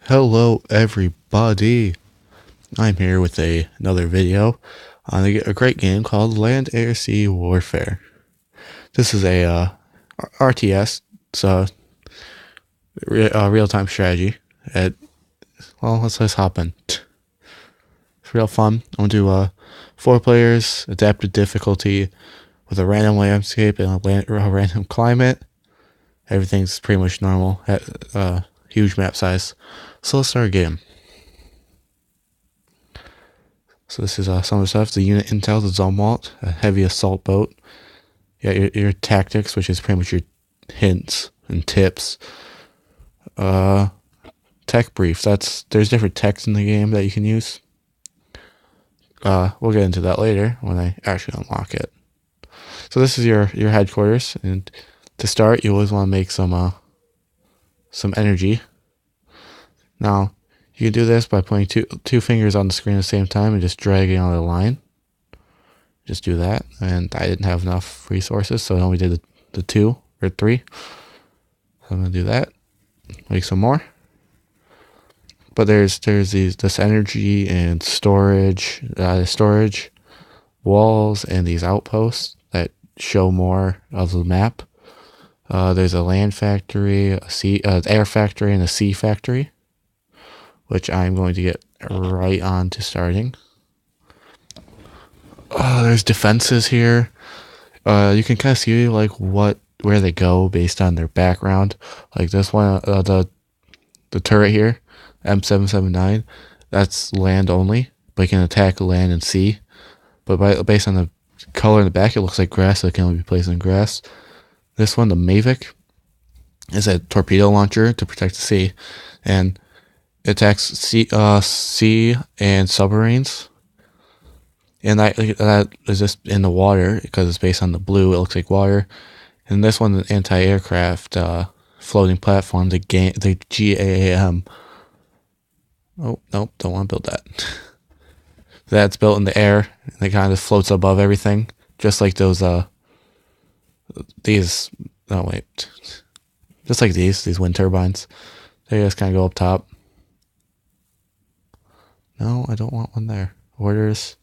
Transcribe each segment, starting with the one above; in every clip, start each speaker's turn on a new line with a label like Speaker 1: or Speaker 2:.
Speaker 1: Hello everybody, I'm here with another video on a great game called Land Air Sea Warfare. This is a RTS, it's a real-time strategy. Let's hop in. It's real fun. I'm going to do 4 players, adaptive difficulty, with a random landscape and a random climate. Everything's pretty much normal at huge map size. So let's start a game. So this is some of the stuff. The unit intel, the Zomwalt, a heavy assault boat. Yeah, your tactics, which is pretty much your hints and tips. Tech brief. There's different techs in the game that you can use. We'll get into that later when I actually unlock it. So this is your headquarters, and to start, you always want to make some energy. Now, you can do this by putting two fingers on the screen at the same time and just dragging on the line. Just do that. And I didn't have enough resources, so I only did the 2 or 3. So I'm going to do that. Make some more. But there's this energy and storage walls and these outposts that show more of the map. There's a land factory, air factory, and a sea factory, which I'm going to get right on to starting. There's defenses here. You can kind of see like where they go based on their background. Like this one, the turret here, M779, that's land only, but you can attack land and sea. But based on the color in the back, it looks like grass, so it can only be placed in grass. This one, the Mavic, is a torpedo launcher to protect the sea, and it attacks sea and submarines. And that is just in the water because it's based on the blue. It looks like water. And this one, the anti-aircraft floating platform, the GAAM. Oh, nope, don't want to build that. That's built in the air, and it kind of floats above everything, just like those, just like these wind turbines. They just kind of go up top. No, I don't want one there. Orders.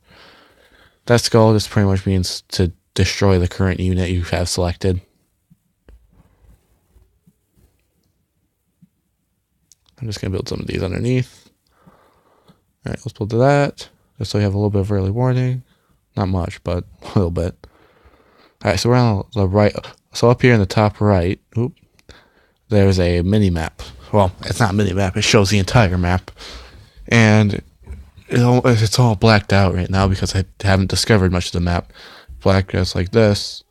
Speaker 1: That skull just pretty much means to destroy the current unit you have selected. I'm just going to build some of these underneath. Alright, let's build to that. Just so you have a little bit of early warning. Not much, but a little bit. Alright, so we're on the right. So up here in the top right, there's a mini-map. Well, it's not a mini-map. It shows the entire map. And it's all blacked out right now because I haven't discovered much of the map. Black just like this.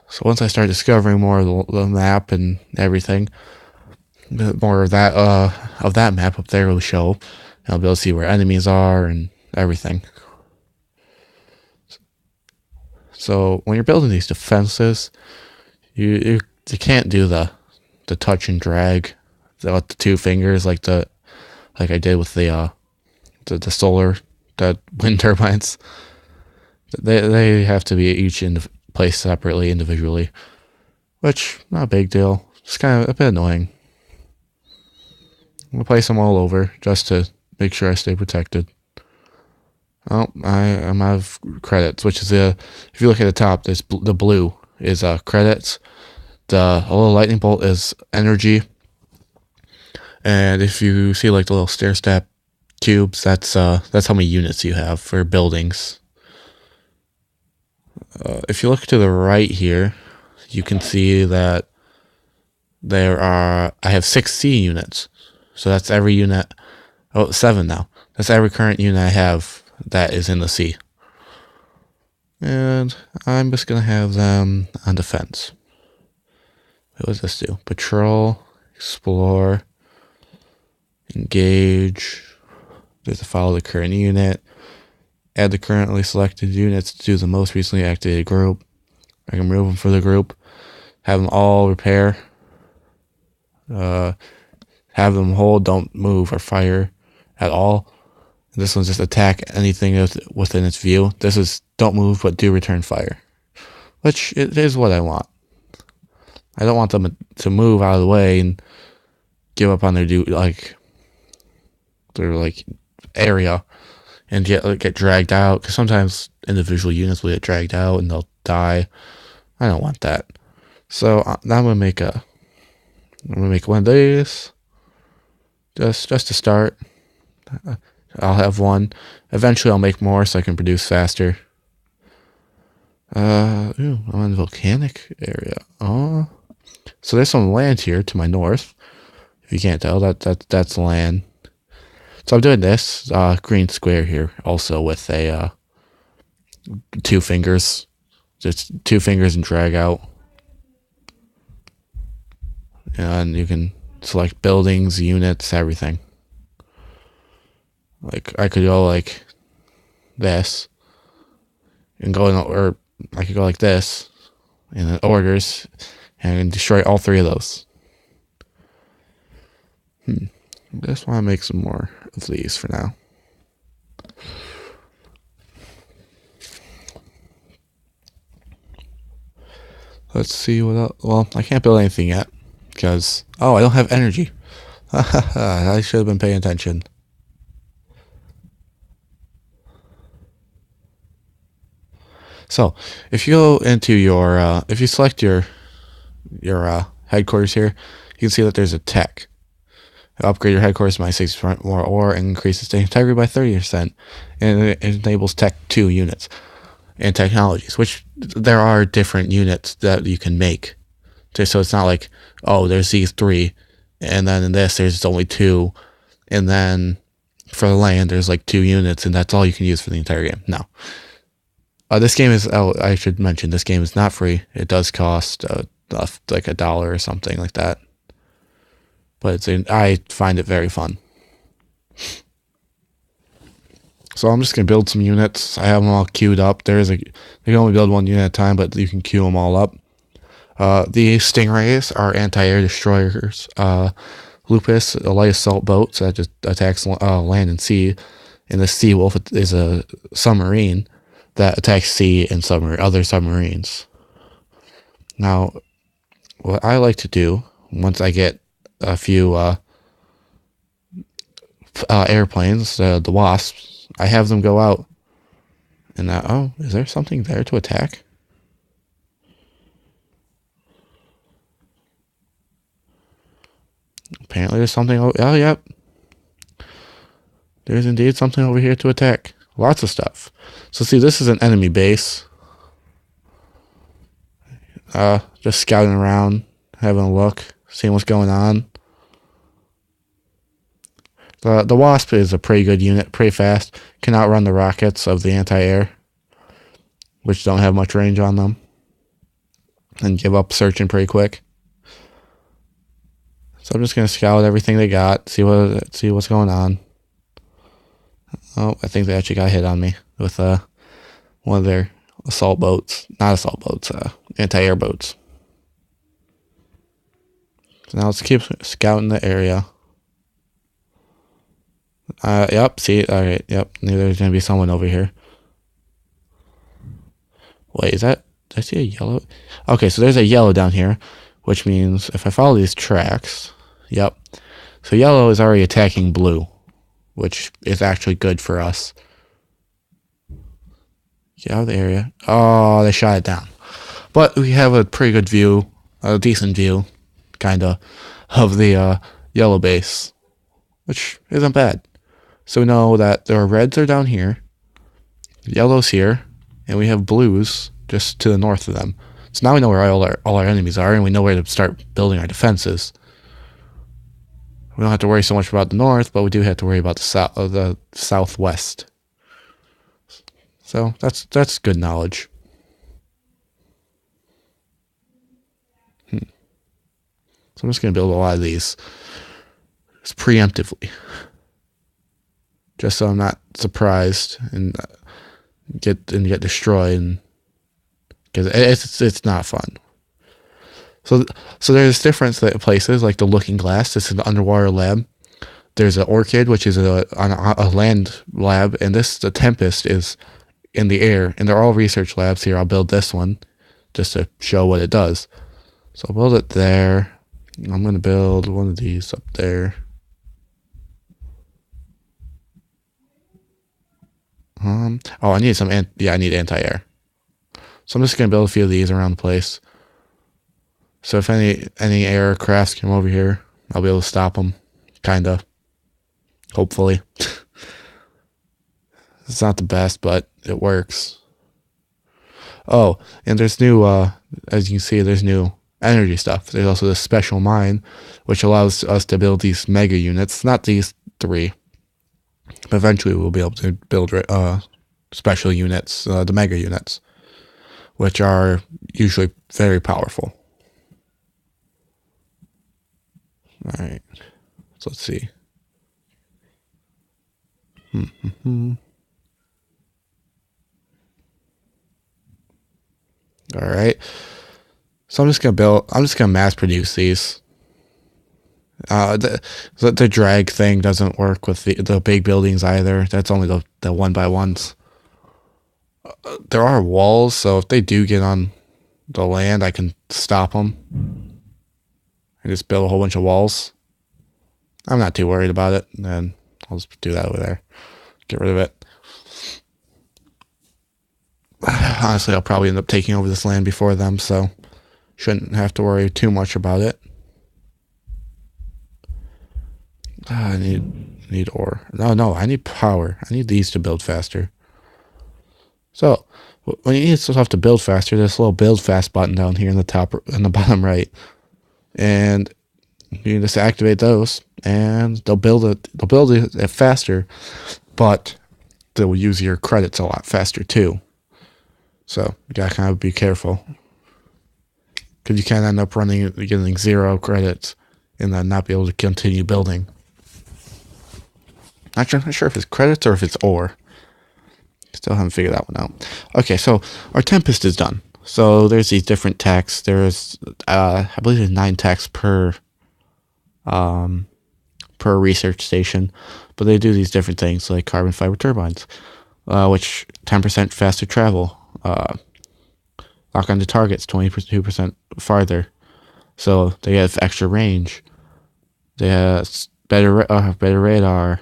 Speaker 1: So once I start discovering more of the map and everything, more of that map up there will show. And I'll be able to see where enemies are and everything. So when you're building these defenses, you can't do the touch and drag with the 2 fingers like I did with the solar, the wind turbines. They have to be each placed separately, individually, which not a big deal. It's kind of a bit annoying. I'm gonna place them all over just to make sure I stay protected. Oh, I'm out of credits, which is if you look at the top, the blue is credits. The little lightning bolt is energy, and if you see like the little stair step cubes, that's how many units you have for buildings. If you look to the right here, you can see that I have 6 C units. So that's every unit. 7 now. That's every current unit I have that is in the sea. And I'm just going to have them on defense. What does this do? Patrol, explore, engage. There's a follow the current unit. Add the currently selected units to the most recently activated group. I can remove them for the group. Have them all repair. Have them hold, don't move or fire at all. This one's just attack anything within its view. This is don't move but do return fire, which it is what I want. I don't want them to move out of the way and give up on their duty, like their like area and get dragged out. Because sometimes individual units will get dragged out and they'll die. I don't want that. So now I'm gonna make one of these just to start. I'll have one. Eventually, I'll make more so I can produce faster. I'm in the volcanic area. Oh, so there's some land here to my north. If you can't tell, that's land. So I'm doing this green square here, also with a 2 fingers, just 2 fingers and drag out, and you can select buildings, units, everything. Like I could go like this, and go in, or I could go like this, and then orders, and destroy all 3 of those. I just want to make some more of these for now. Let's see what else. Well, I can't build anything yet because I don't have energy. I should have been paying attention. So, if you go into your, if you select your headquarters here, you can see that there's a tech. Upgrade your headquarters by 60% more ore and increases the integrity by 30%, and it enables Tech 2 units and technologies, which there are different units that you can make. So it's not like, there's these 3, and then in this there's only 2, and then for the land there's like 2 units, and that's all you can use for the entire game. No. This game is, I should mention, this game is not free. It does cost like $1 or something like that. But I find it very fun. So I'm just going to build some units. I have them all queued up. You can only build 1 unit at a time, but you can queue them all up. The Stingrays are anti-air destroyers. Lupus, a light assault boat, so that just attacks land and sea. And the Sea Wolf is a submarine that attacks sea and other submarines. Now, what I like to do, once I get a few airplanes, the Wasps, I have them go out. And is there something there to attack? Apparently there's something yep. There's indeed something over here to attack. Lots of stuff. So see, this is an enemy base. Just scouting around, having a look, seeing what's going on. The Wasp is a pretty good unit, pretty fast. Can outrun the rockets of the anti-air, which don't have much range on them, and give up searching pretty quick. So I'm just gonna scout everything they got, see what's going on. Oh, I think they actually got hit on me with one of their assault boats. Not assault boats, anti-air boats. So now let's keep scouting the area. Yep, see, alright, yep, knew there was going to be someone over here. Wait, did I see a yellow? Okay, so there's a yellow down here, which means if I follow these tracks, yep. So yellow is already attacking blue, which is actually good for us. Get out of the area. Oh, they shot it down. But we have a pretty good view, a decent view, kinda, of the yellow base, which isn't bad. So we know that there are reds are down here, yellows here, and we have blues just to the north of them. So now we know where all our enemies are, and we know where to start building our defenses. We don't have to worry so much about the north, but we do have to worry about the southwest. So that's good knowledge. So I'm just gonna build a lot of these just preemptively, just so I'm not surprised and get destroyed, and because it's not fun. So there's different places like the Looking Glass. This is an underwater lab. There's an Orchid, which is a land lab, and the Tempest is in the air, and they're all research labs here. I'll build this one just to show what it does. So I'll build it there. I'm going to build one of these up there. Oh, I need some. Yeah, I need anti-air. So I'm just gonna build a few of these around the place. So if any aircrafts come over here, I'll be able to stop them. Kinda. Hopefully. It's not the best, but it works. Oh, and there's new, as you can see, there's new energy stuff. There's also this special mine, which allows us to build these mega units. Not these three, but eventually we'll be able to build special units, the mega units, which are usually very powerful. All right, so let's see. All right. So I'm just gonna mass produce these. The drag thing doesn't work with the big buildings either. That's only the one by ones. There are walls, so if they do get on the land, I can stop them and just build a whole bunch of walls. I'm not too worried about it, and I'll just do that over there. Get rid of it. Honestly, I'll probably end up taking over this land before them, so shouldn't have to worry too much about it. I need ore. No, I need power. I need these to build faster. So when you need stuff to build faster, there's a little build fast button down here in the bottom right, and you can just activate those, and they'll build it faster, but they'll use your credits a lot faster too. So you gotta kind of be careful, because you can end up getting 0 credits and then not be able to continue building. I'm not sure if it's credits or if it's ore. Still haven't figured that one out. Okay, so our Tempest is done. So there's these different techs. There's I believe there's 9 techs per research station, but they do these different things like carbon fiber turbines, which 10% faster travel. Lock onto targets 22% farther, so they have extra range. They have better radar.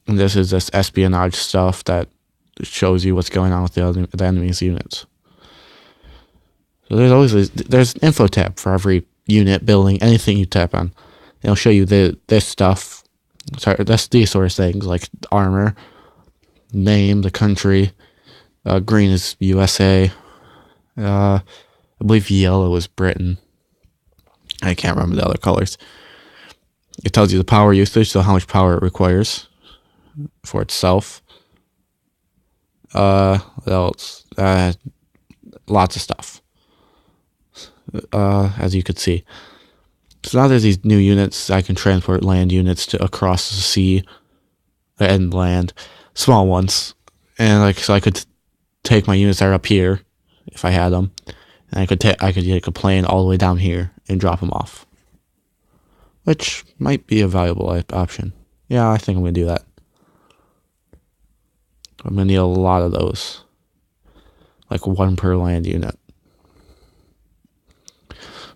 Speaker 1: And this is this espionage stuff that shows you what's going on with the enemy's units. So there's an info tab for every unit, building, anything you tap on. It'll show you this stuff. Sorry, that's these sort of things like armor, name, the country. Green is USA. I believe yellow is Britain. I can't remember the other colors. It tells you the power usage, so how much power it requires for itself. What else? Lots of stuff. As you could see. So now there's these new units. I can transport land units across the sea and land, small ones, and so I could take my units that are up here if I had them, and I could take a plane all the way down here and drop them off, which might be a valuable option. Yeah, I think I'm gonna do that. I'm gonna need a lot of those, like 1 per land unit.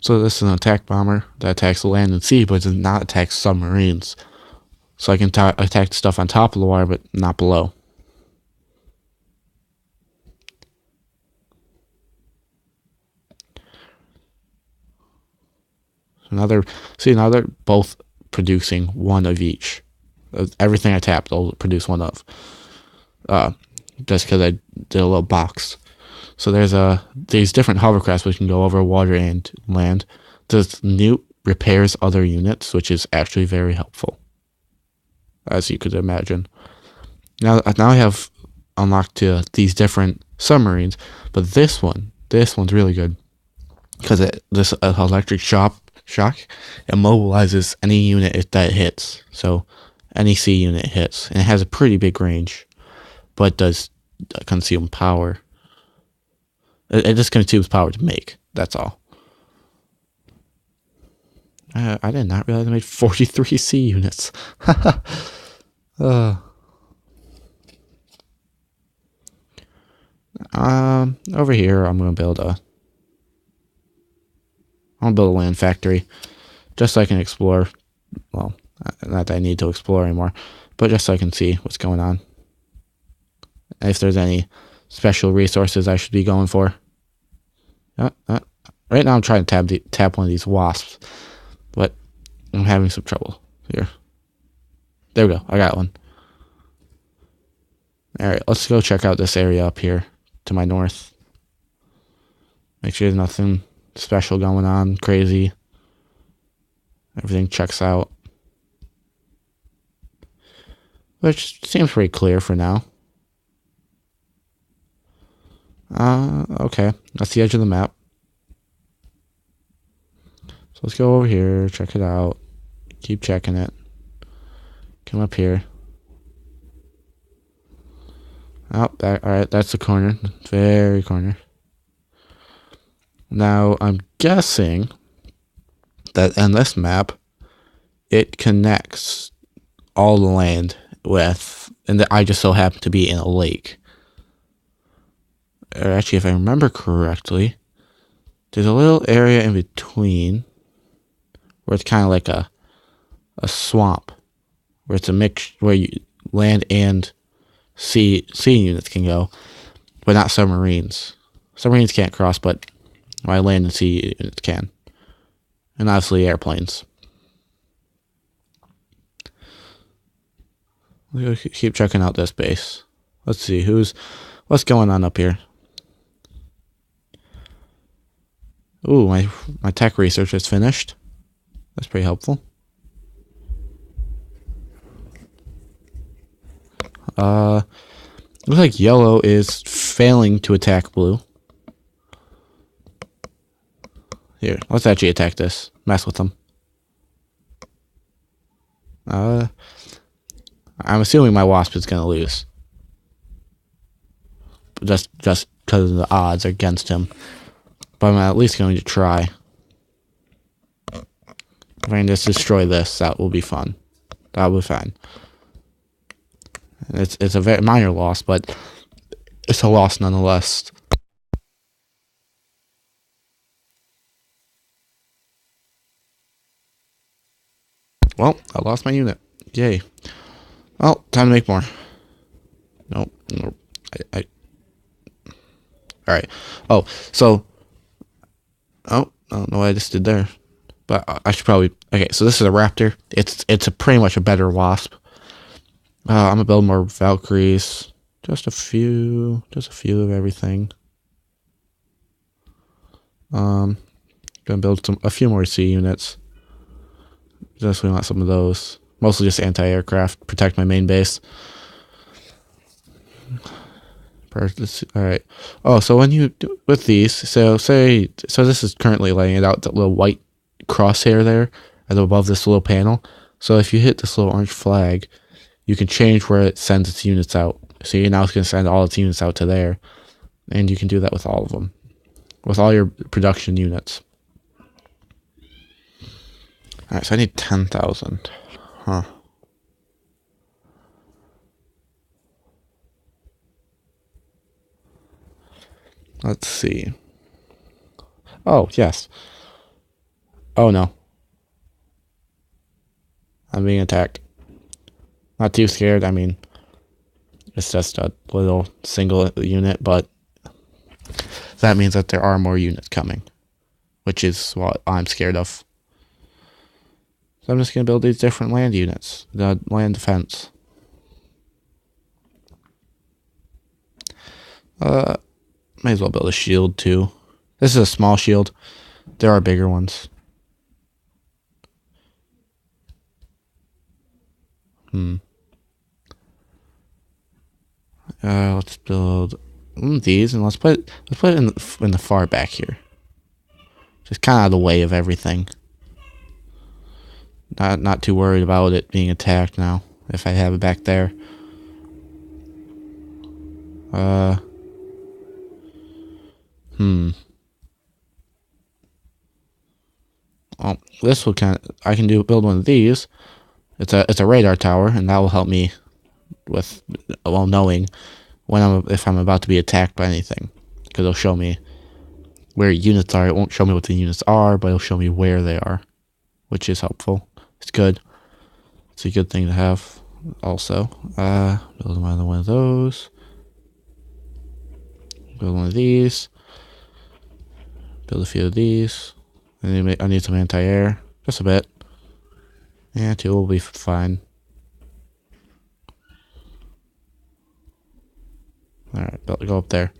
Speaker 1: So this is an attack bomber that attacks the land and sea, but does not attack submarines. So I can attack stuff on top of the water, but not below. Now they're both producing 1 of each. Everything I tap, they'll produce 1 of. Just because I did a little box. So there's these different hovercrafts which can go over water and land. This new repairs other units, which is actually very helpful, as you could imagine. Now I have unlocked these different submarines, but this one's really good because this electric shock immobilizes any unit that it hits. So any sea unit hits, and it has a pretty big range, but does consume power. It just consumes power to make. That's all. I did not realize I made 43 sea units. Over here, I'm gonna build a land factory, just so I can explore. Well, Not that I need to explore anymore, but just so I can see what's going on. And if there's any special resources I should be going for. Right now I'm trying to tap one of these wasps, but I'm having some trouble here. There we go. I got one. Alright, let's go check out this area up here to my north. Make sure there's nothing special going on, crazy. Everything checks out. Which seems pretty clear for now. Okay. That's the edge of the map. So let's go over here, check it out. Keep checking it. Come up here. Oh, alright, that's the corner. Very corner. Now, I'm guessing that in this map, it connects all the land with, and that I just so happen to be in a lake. Or actually, if I remember correctly, there's a little area in between where it's kind of like a swamp, where it's a mix, where land and sea units can go, but not submarines. Submarines can't cross, but my land and sea units can, and obviously airplanes. We'll keep checking out this base. Let's see what's going on up here. Ooh, my tech research is finished. That's pretty helpful. Looks like yellow is failing to attack blue. Here, let's actually attack this. Mess with them. I'm assuming my wasp is gonna lose. Just because of the odds against him. But I'm at least going to try. If I can just destroy this, that will be fun. That will be fine. It's a very minor loss, but it's a loss nonetheless. Well, I lost my unit. Yay. Well, time to make more. Nope. Alright. Oh, so... Oh, I don't know what I just did there. But I should probably... Okay, so this is a raptor. It's pretty much a better wasp. I'm gonna build more Valkyries. Just a few of everything. Gonna build a few more sea units. Just we want some of those. Mostly just anti-aircraft. Protect my main base. Alright. Oh, so when you do with these, so this is currently laying it out, that little white crosshair there above this little panel. So if you hit this little orange flag, you can change where it sends its units out. So now it's going to send all its units out to there. And you can do that with all of them. With all your production units. Alright, so I need 10,000. Huh. Let's see. Oh, yes. Oh, no. I'm being attacked. Not too scared. I mean, it's just a little single unit, but that means that there are more units coming, which is what I'm scared of. So I'm just going to build these different land units. The land defense. Might as well build a shield too. This is a small shield. There are bigger ones. Let's build these, and let's put it in the far back here. Just kind of out of the way of everything. Not too worried about it being attacked now. If I have it back there. Well, this will I can build one of these. It's a radar tower, and that will help me with knowing if I'm about to be attacked by anything, because it'll show me where units are. It won't show me what the units are, but it'll show me where they are, which is helpful. It's good. It's a good thing to have. Also, build another one of those. Build one of these. Build a few of these. I need some anti-air, just a bit. Yeah, 2 will be fine. Alright, go up there.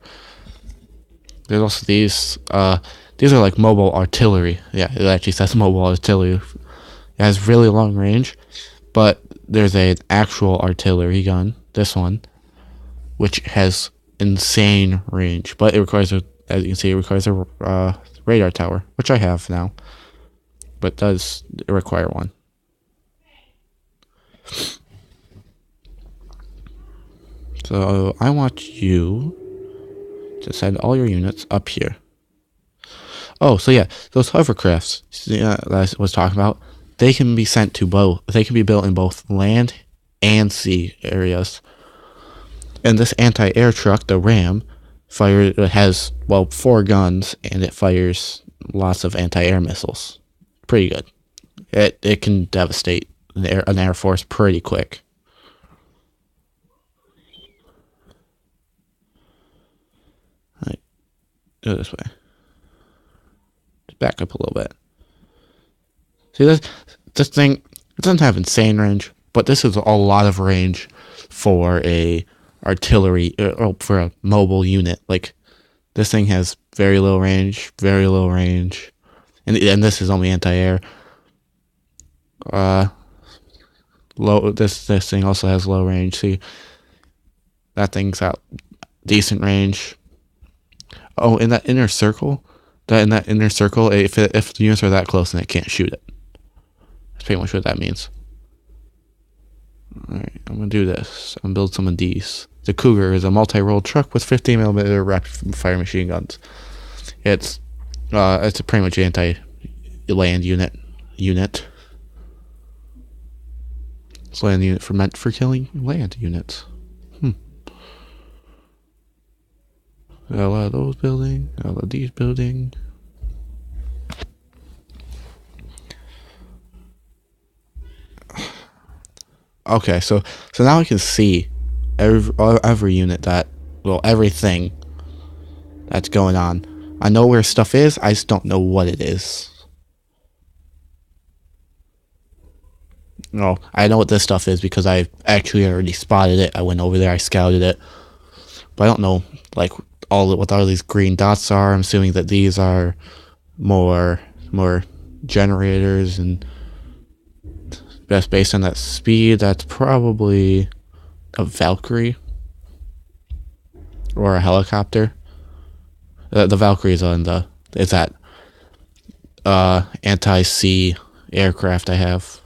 Speaker 1: There's also these are like mobile artillery. Yeah, it actually says mobile artillery. It has really long range, but there's an actual artillery gun, this one, which has insane range, but it requires as you can see, it requires a radar tower, which I have now, but does require one. So I want you to send all your units up here. Oh, so yeah, those hovercrafts that I was talking about, they can be sent to both. They can be built in both land and sea areas. And this anti-air truck, the Ram, has 4 guns, and it fires lots of anti-air missiles. Pretty good. It can devastate an air force pretty quick. All right, go this way. Just back up a little bit. See this thing? It doesn't have insane range, but this is a lot of range for a artillery or for a mobile unit. Like, this thing has very low range, and this is only anti-air. This thing also has low range. See, that thing's got decent range. Oh, in that inner circle, if the units are that close, then it can't shoot it. That's pretty much what that means. Alright, I'm gonna do this. I'm gonna build some of these. The Cougar is a multi-role truck with 15mm rapid-fire machine guns. It's a pretty much anti-land unit. It's land unit meant for killing land units. Got a lot of those building. Got a lot of these building. Okay, so now I can see every unit everything that's going on. I know where stuff is, I just don't know what it is. No, I know what this stuff is because I actually already spotted it. I went over there, I scouted it. But I don't know, like, what all these green dots are. I'm assuming that these are more generators, and best based on that speed, that's probably a Valkyrie or a helicopter. The Valkyrie is that anti-sea aircraft I have.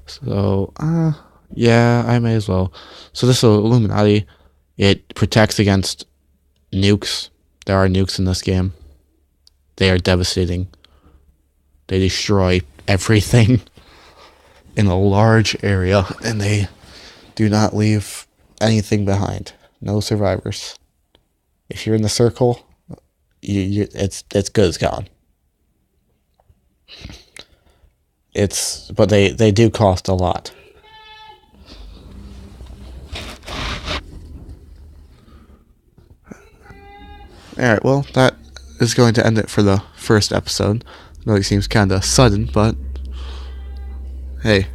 Speaker 1: So yeah, I may as well. So this is Illuminati. It protects against nukes. There are nukes in this game. They are devastating. They destroy everything in a large area, and they do not leave anything behind. No survivors. If you're in the circle, it's good as gone. But they do cost a lot. Alright, well, that is going to end it for the first episode. I know it seems kind of sudden, but hey,